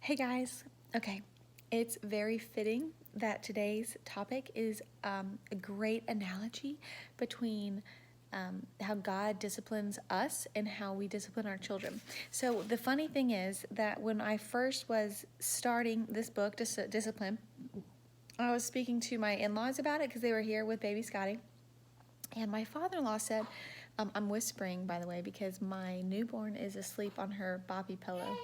Hey guys, okay, it's very fitting that today's topic is a great analogy between how God disciplines us and how we discipline our children. So, the funny thing is that when I first was starting this book, Discipline, I was speaking to my in laws about it because they were here with baby Scotty. And my father in law said, I'm whispering, by the way, because my newborn is asleep on her boppy pillow.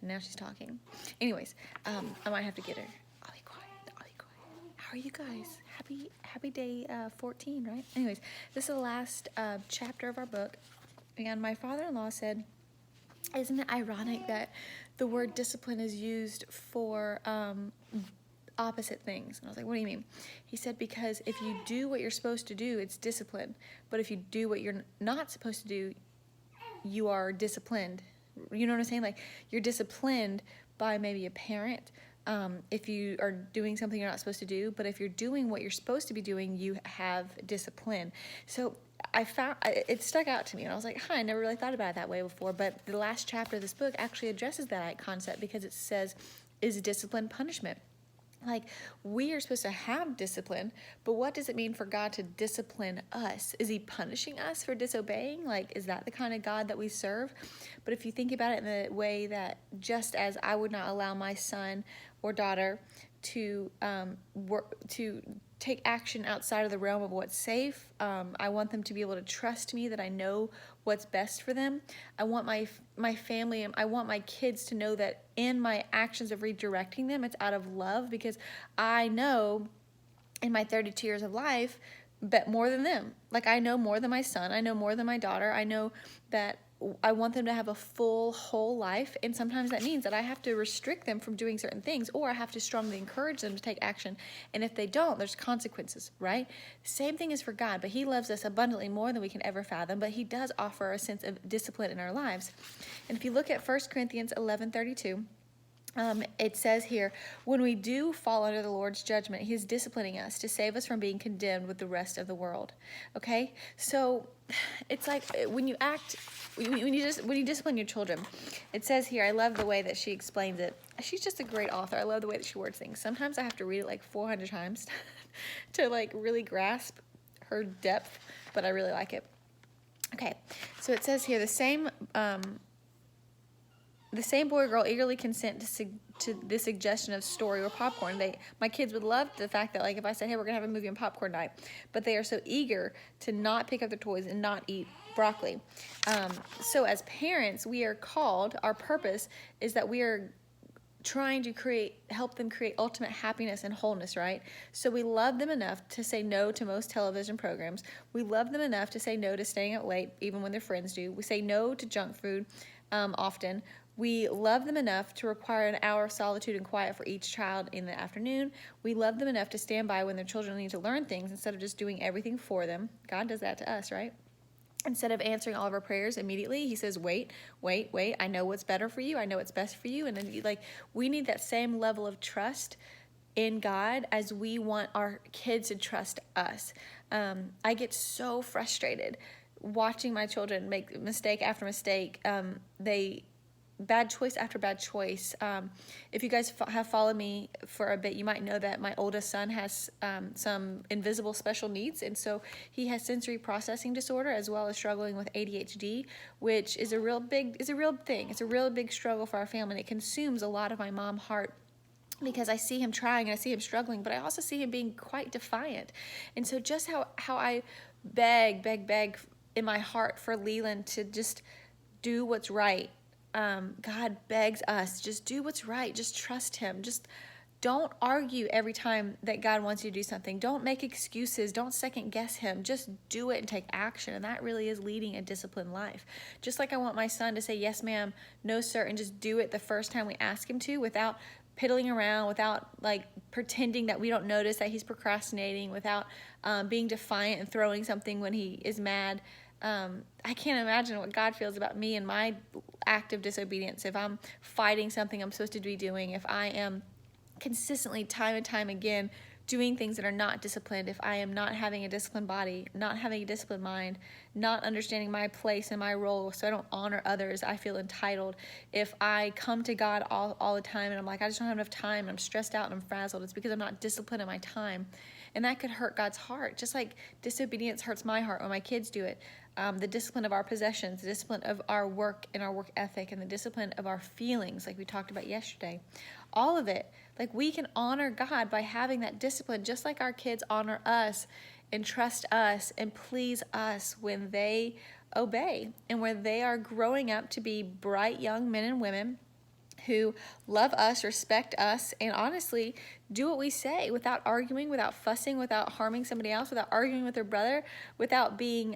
Now she's talking. Anyways, I might have to get her. I'll be quiet. I'll be quiet. How are you guys? Happy day 14, right? Anyways, this is the last chapter of our book. And my father-in-law said, isn't it ironic that the word discipline is used for opposite things? And I was like, what do you mean? He said, because if you do what you're supposed to do, it's discipline. But if you do what you're not supposed to do, you are disciplined. You know what I'm saying? Like, you're disciplined by maybe a parent if you are doing something you're not supposed to do. But if you're doing what you're supposed to be doing, you have discipline. So I found it stuck out to me, and I was like, I never really thought about it that way before. But the last chapter of this book actually addresses that concept, because it says, is discipline punishment? Like, we are supposed to have discipline, but what does it mean for God to discipline us? Is he punishing us for disobeying? Like, is that the kind of God that we serve? But if you think about it in the way that, just as I would not allow my son or daughter to take action outside of the realm of what's safe. I want them to be able to trust me, that I know what's best for them. I want my family, I want my kids to know that in my actions of redirecting them, it's out of love, because I know in my 32 years of life, but more than them. Like, I know more than my son. I know more than my daughter. I know that I want them to have a full, whole life. And sometimes that means that I have to restrict them from doing certain things, or I have to strongly encourage them to take action. And if they don't, there's consequences, right? Same thing is for God, but he loves us abundantly more than we can ever fathom. But he does offer a sense of discipline in our lives. And if you look at 1 Corinthians 11:32, it says here, when we do fall under the Lord's judgment, he's disciplining us to save us from being condemned with the rest of the world. Okay? So it's like when you discipline your children, it says here, I love the way that she explains it. She's just a great author. I love the way that she words things. Sometimes I have to read it like 400 times to like really grasp her depth, but I really like it. Okay, so it says here, the same boy or girl eagerly consent to the suggestion of story or popcorn. My kids would love the fact that, like, if I said, hey, we're going to have a movie and popcorn night, but they are so eager to not pick up their toys and not eat broccoli. So as parents, we are called, our purpose is that we are trying to help them create ultimate happiness and wholeness, right? So we love them enough to say no to most television programs. We love them enough to say no to staying up late, even when their friends do. We say no to junk food often. We love them enough to require an hour of solitude and quiet for each child in the afternoon. We love them enough to stand by when their children need to learn things instead of just doing everything for them. God does that to us, right? Instead of answering all of our prayers immediately, he says, wait. I know what's better for you. I know what's best for you. And then, we need that same level of trust in God as we want our kids to trust us. I get so frustrated watching my children make mistake after mistake. Bad choice after bad choice. If you guys have followed me for a bit, you might know that my oldest son has some invisible special needs, and so he has sensory processing disorder as well as struggling with ADHD, which is a real thing. It's a real big struggle for our family, and it consumes a lot of my mom's heart, because I see him trying and I see him struggling, but I also see him being quite defiant. And so just how I beg in my heart for Leland to just do what's right. God begs us, just do what's right. Just trust him. Just don't argue every time that God wants you to do something. Don't make excuses. Don't second guess him. Just do it and take action. And that really is leading a disciplined life. Just like I want my son to say, yes, ma'am, no, sir, and just do it the first time we ask him to, without piddling around, without pretending that we don't notice that he's procrastinating, without being defiant and throwing something when he is mad. I can't imagine what God feels about me and my act of disobedience. If I'm fighting something I'm supposed to be doing, if I am consistently, time and time again, doing things that are not disciplined, if I am not having a disciplined body, not having a disciplined mind, not understanding my place and my role so I don't honor others, I feel entitled. If I come to God all the time and I'm like, I just don't have enough time, and I'm stressed out and I'm frazzled, it's because I'm not disciplined in my time. And that could hurt God's heart, just like disobedience hurts my heart when my kids do it. The discipline of our possessions, the discipline of our work and our work ethic, and the discipline of our feelings, like we talked about yesterday. All of it, like we can honor God by having that discipline, just like our kids honor us and trust us and please us when they obey and when they are growing up to be bright young men and women who love us, respect us, and honestly do what we say without arguing, without fussing, without harming somebody else, without arguing with their brother, without being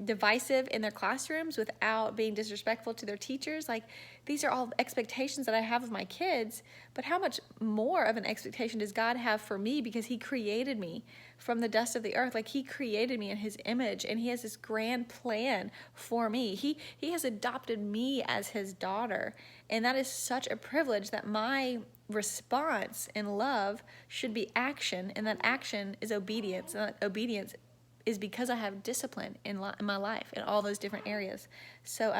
divisive in their classrooms, without being disrespectful to their teachers. Like, these are all expectations that I have of my kids, but how much more of an expectation does God have for me, because he created me from the dust of the earth. Like, he created me in his image, and he has this grand plan for me. He has adopted me as his daughter, and that is such a privilege that my response in love should be action, and that action is obedience, and that obedience is because I have discipline in my life in all those different areas. So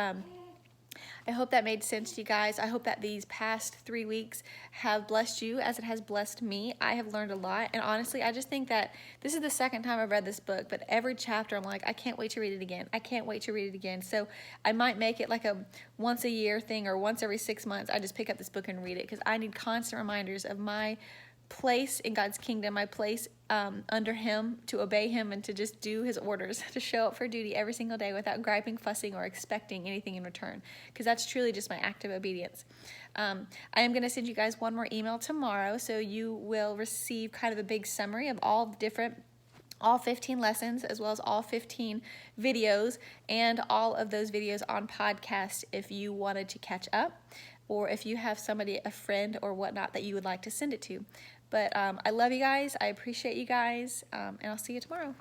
I hope that made sense to you guys. I hope that these past 3 weeks have blessed you as it has blessed me. I have learned a lot, and honestly, I just think that this is the second time I've read this book, but every chapter I'm like, I can't wait to read it again. I can't wait to read it again. So I might make it like a once a year thing, or once every 6 months, I just pick up this book and read it, because I need constant reminders of my place in God's kingdom, my place under him, to obey him and to just do his orders, to show up for duty every single day without griping, fussing, or expecting anything in return, because that's truly just my act of obedience. I am going to send you guys one more email tomorrow, so you will receive kind of a big summary of all 15 lessons, as well as all 15 videos, and all of those videos on podcast if you wanted to catch up, or if you have somebody, a friend or whatnot, that you would like to send it to. But I love you guys. I appreciate you guys, and I'll see you tomorrow.